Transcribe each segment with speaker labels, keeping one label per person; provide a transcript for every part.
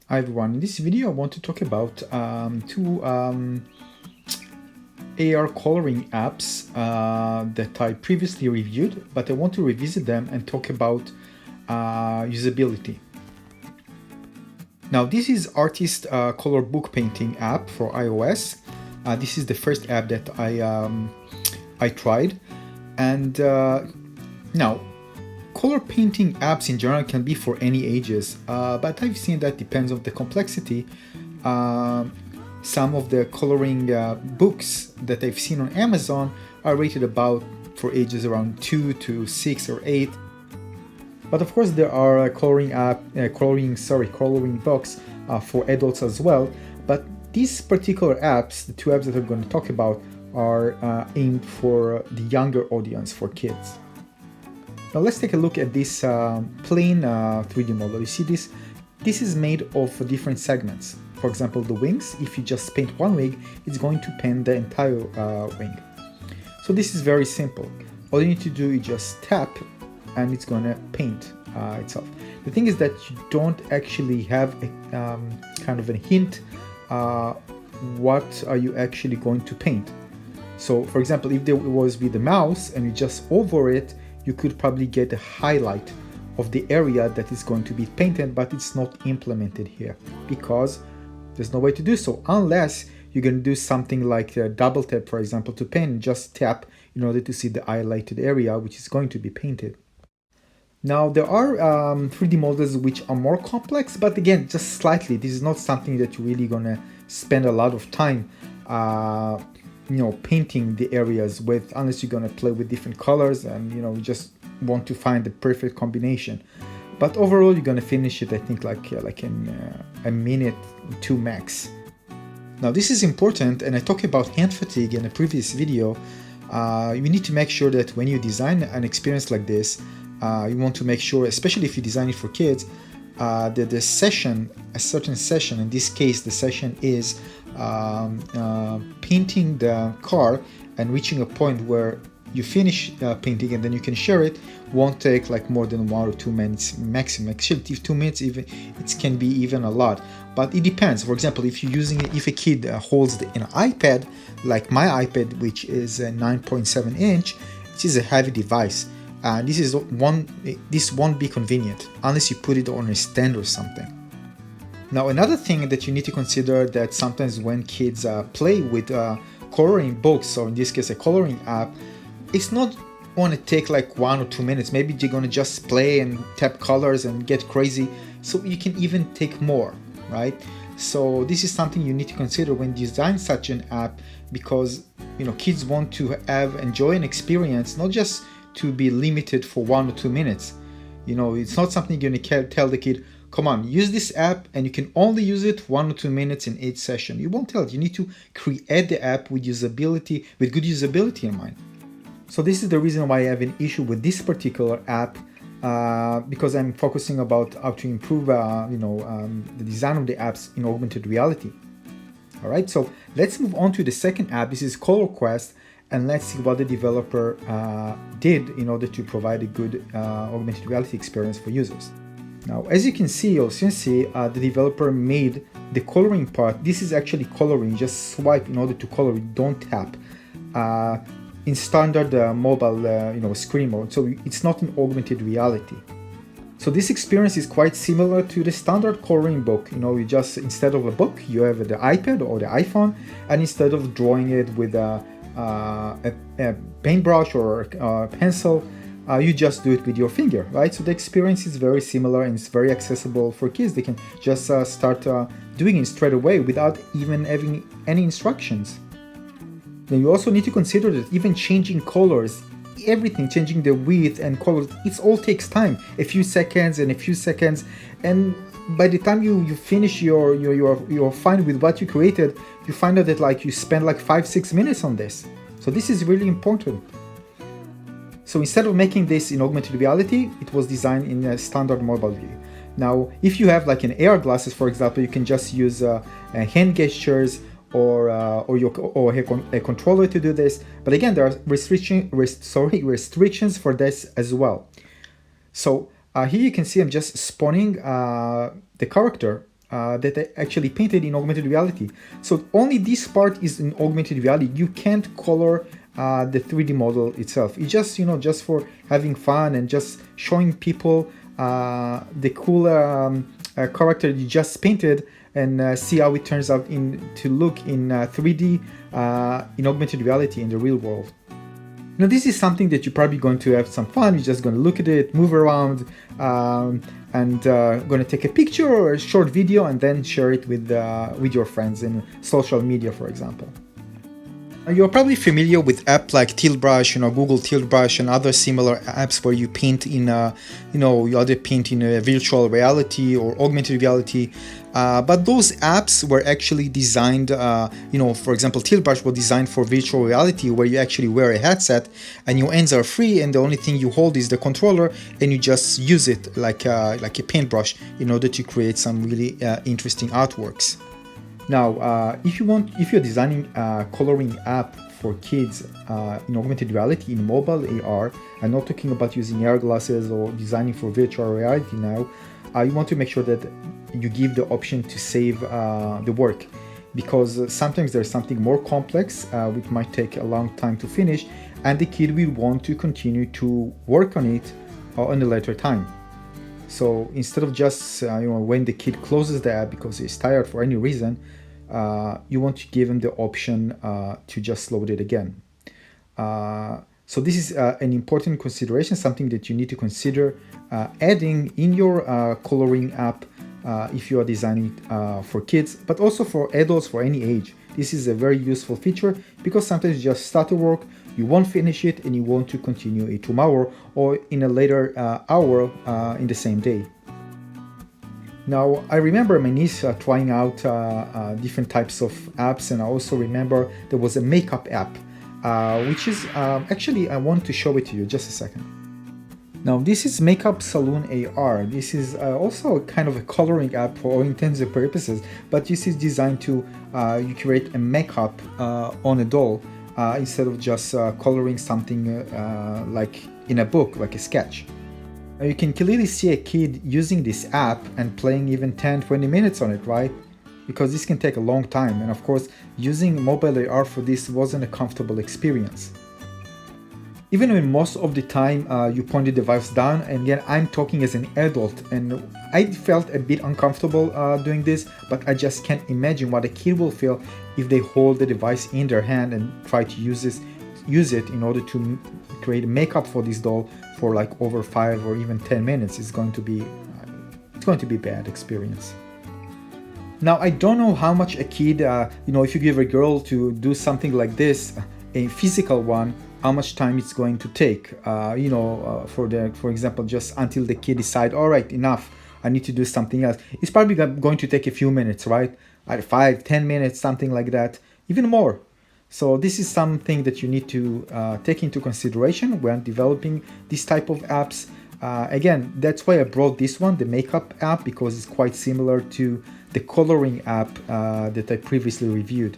Speaker 1: Hi everyone, in this video I want to talk about two AR coloring apps that I previously reviewed, but I want to revisit them and talk about usability. Now this is Artist Color Book Painting app for iOS. This is the first app that I tried, and now color painting apps in general can be for any ages, but I've seen that depends on the complexity. Some of the coloring books that I've seen on Amazon are rated about for ages around 2 to 6 or 8. But of course there are coloring books for adults as well. But these particular apps, the two apps that I'm going to talk about, are aimed for the younger audience, for kids. Now let's take a look at this plain 3D model. You see this? This is made of different segments. For example, the wings, if you just paint one wing, it's going to paint the entire wing. So this is very simple. All you need to do is just tap and it's going to paint itself. The thing is that you don't actually have a kind of a hint what are you actually going to paint. So for example, if there was with the mouse and you just hover it, you could probably get a highlight of the area that is going to be painted, but it's not implemented here because there's no way to do so unless you're going to do something like a double tap, for example, to paint. Just tap in order to see the highlighted area which is going to be painted. Now there are 3D models which are more complex, but again, just slightly. This is not something that you're really gonna spend a lot of time painting the areas with, unless you're gonna play with different colors and you just want to find the perfect combination. But overall, you're gonna finish it, I think, like in a minute, 2 max. Now this is important, and I talked about hand fatigue in a previous video. You need to make sure that when you design an experience like this, you want to make sure, especially if you design it for kids, that the session, a certain session, in this case the session is painting the car and reaching a point where you finish painting and then you can share it, won't take like more than 1 or 2 minutes maximum. Actually, 2 minutes, even it can be even a lot, but it depends. For example, if you're using it, if a kid holds an iPad like my iPad, which is a 9.7 inch, it is a heavy device. This won't be convenient unless you put it on a stand or something. Now another thing that you need to consider, that sometimes when kids play with coloring books, or in this case a coloring app, it's not going to take like 1 or 2 minutes. Maybe you're going to just play and tap colors and get crazy, so you can even take more, right? So this is something you need to consider when designing such an app, because kids want to enjoy an experience, not just to be limited for 1 or 2 minutes. It's not something you're gonna tell the kid, come on, use this app and you can only use it 1 or 2 minutes in each session. You won't tell it. You need to create the app with usability, with good usability in mind. So this is the reason why I have an issue with this particular app, because I'm focusing about how to improve the design of the apps in augmented reality. All right, so let's move on to the second app. This is Color Quest, and let's see what the developer did in order to provide a good augmented reality experience for users. Now, as you can see, the developer made the coloring part. This is actually coloring. Just swipe in order to color it. Don't tap. In standard mobile, screen mode. So it's not an augmented reality. So this experience is quite similar to the standard coloring book. You just, instead of a book, you have the iPad or the iPhone, and instead of drawing it with a paintbrush or a pencil, you just do it with your finger, right? So the experience is very similar and it's very accessible for kids. They can just start doing it straight away without even having any instructions. Then you also need to consider that even changing colors, everything, changing the width and colors, it all takes time, a few seconds, and by the time you finish you're fine with what you created, you find out that like you spend like 5-6 minutes on this. So this is really important. So instead of making this in augmented reality, it was designed in a standard mobile view. Now if you have like an AR glasses, for example, you can just use hand gestures or a controller to do this. But again, there are restrictions for this as well. So here you can see I'm just spawning the character that I actually painted in augmented reality. So only this part is in augmented reality. You can't color the 3D model itself. It's just, just for having fun and just showing people the cool character you just painted, and see how it turns out to look in 3D in augmented reality in the real world. Now this is something that you're probably going to have some fun. You're just going to look at it, move around, and going to take a picture or a short video and then share it with your friends in social media, for example. You're probably familiar with apps like Tilt Brush, Google Tilt Brush and other similar apps where you paint in, you either paint in a virtual reality or augmented reality. But those apps were actually designed, for example, Tilt Brush was designed for virtual reality, where you actually wear a headset and your hands are free, and the only thing you hold is the controller, and you just use it like a paintbrush in order to create some really interesting artworks. Now, if you're designing a coloring app for kids in augmented reality in mobile AR, I'm not talking about using AR glasses or designing for virtual reality now, you want to make sure that you give the option to save the work, because sometimes there's something more complex which might take a long time to finish, and the kid will want to continue to work on it on a later time. So instead of just when the kid closes the app because he's tired for any reason, you want to give him the option to just load it again. So this is an important consideration, something that you need to consider adding in your coloring app if you are designing for kids, but also for adults for any age. This is a very useful feature because sometimes you just start to work, you won't finish it, and you want to continue it tomorrow or in a later hour in the same day. Now, I remember my niece trying out different types of apps, and I also remember there was a makeup app, which is actually, I want to show it to you just a second. Now, this is Makeup Saloon AR. This is also kind of a coloring app for all intents and purposes, but this is designed to you create a makeup on a doll instead of just coloring something like in a book, like a sketch. You can clearly see a kid using this app and playing even 10-20 minutes on it, right? Because this can take a long time, and of course, using mobile AR for this wasn't a comfortable experience. Even when most of the time you point the device down, and again, I'm talking as an adult, and I felt a bit uncomfortable doing this, but I just can't imagine what a kid will feel if they hold the device in their hand and try to use it in order to create makeup for this doll for like over 5 or even 10 minutes. It's going to be a bad experience. Now, I don't know how much a kid, if you give a girl to do something like this, a physical one, how much time it's going to take, for example, just until the kid decide, all right, enough, I need to do something else. It's probably going to take a few minutes, right? 5-10 minutes, something like that, even more. So this is something that you need to take into consideration when developing this type of apps. Again, that's why I brought this one, the makeup app, because it's quite similar to the coloring app that I previously reviewed.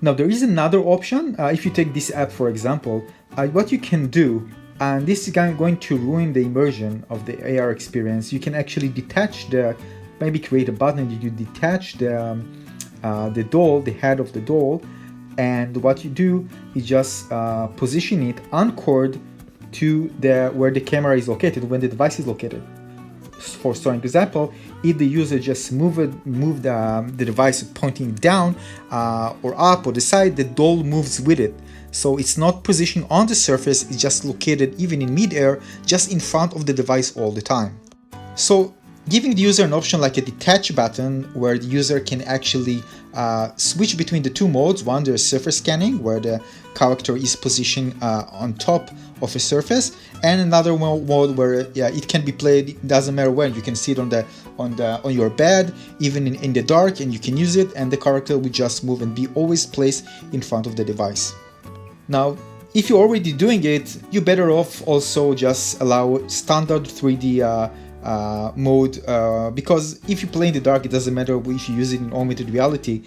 Speaker 1: Now, there is another option. If you take this app, for example, what you can do, and this is going to ruin the immersion of the AR experience, you can actually detach maybe create a button that you detach the doll, the head of the doll, and what you do is just position it anchored to where the camera is located, when the device is located. For example, if the user just move the device pointing down or up or the side, the doll moves with it. So it's not positioned on the surface, it's just located even in mid-air, just in front of the device all the time. So giving the user an option like a detach button, where the user can actually switch between the two modes. One, there's surface scanning, where the character is positioned on top of a surface, and another mode where it can be played, it doesn't matter when. You can see it on your bed, even in the dark, and you can use it, and the character will just move and be always placed in front of the device. Now, if you're already doing it, you're better off also just allow standard 3D mode, because if you play in the dark, it doesn't matter if you use it in augmented reality.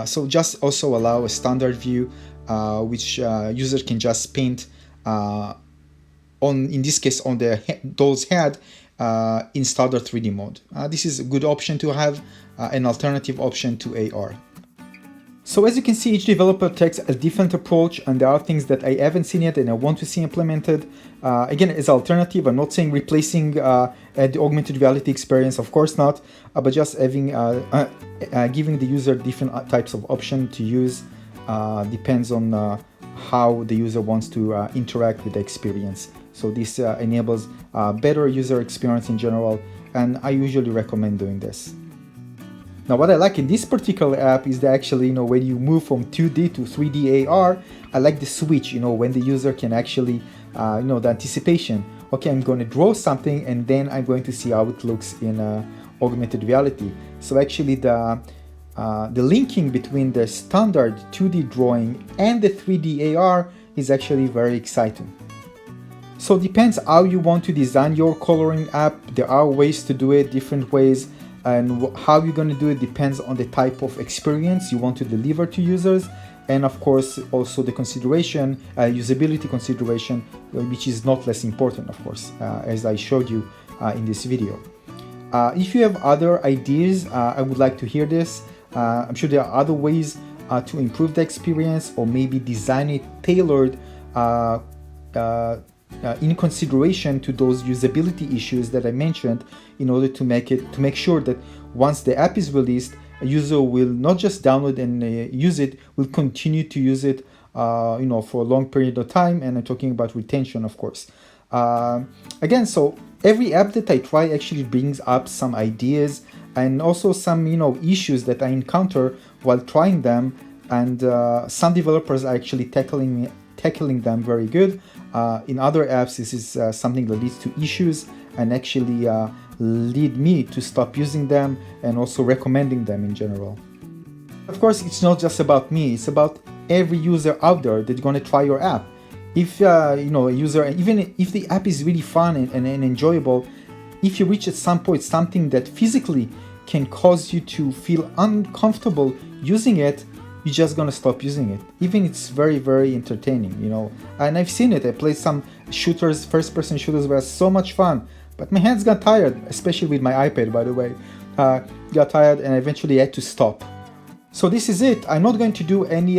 Speaker 1: So just also allow a standard view, which user can just paint in this case on the doll's head, in standard 3D mode. This is a good option to have, an alternative option to AR. So as you can see, each developer takes a different approach, and there are things that I haven't seen yet and I want to see implemented. Again, as alternative, I'm not saying replacing the augmented reality experience, of course not, but just having giving the user different types of option to use. Depends on how the user wants to interact with the experience. So this enables better user experience in general, and I usually recommend doing this. Now, what I like in this particular app is that actually, when you move from 2D to 3D AR, I like the switch, when the user can actually, the anticipation. Okay, I'm going to draw something and then I'm going to see how it looks in augmented reality. So actually the linking between the standard 2D drawing and the 3D AR is actually very exciting. So it depends how you want to design your coloring app. There are ways to do it, different ways. And how you're going to do it depends on the type of experience you want to deliver to users, and of course also the consideration, usability consideration, which is not less important, of course, as I showed you in this video. If you have other ideas, I would like to hear this. I'm sure there are other ways to improve the experience, or maybe design it tailored in consideration to those usability issues that I mentioned, in order to make sure that once the app is released, a user will not just download and use it, will continue to use it, for a long period of time. And I'm talking about retention, of course. Again, so every app that I try actually brings up some ideas and also some, issues that I encounter while trying them. And some developers are actually tackling them very good. In other apps, this is something that leads to issues and actually lead me to stop using them and also recommending them in general. Of course, it's not just about me, it's about every user out there that's going to try your app. If a user, even if the app is really fun and enjoyable, if you reach at some point something that physically can cause you to feel uncomfortable using it, you're just gonna stop using it, even it's very, very entertaining, and I've seen it. I played some shooters, first-person shooters, were so much fun, but my hands got tired, especially with my iPad, by the way. Got tired and I eventually had to stop. So this is it. I'm not going to do any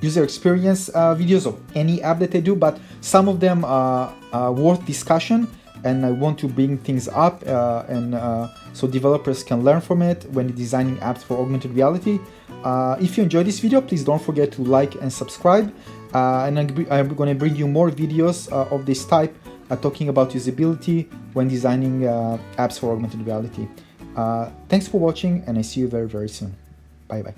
Speaker 1: user experience videos of any app that I do, but some of them are worth discussion, and I want to bring things up so developers can learn from it when designing apps for augmented reality. If you enjoyed this video, please don't forget to like and subscribe. And I'm going to bring you more videos of this type, talking about usability when designing apps for augmented reality. Thanks for watching, and I see you very, very soon. Bye bye.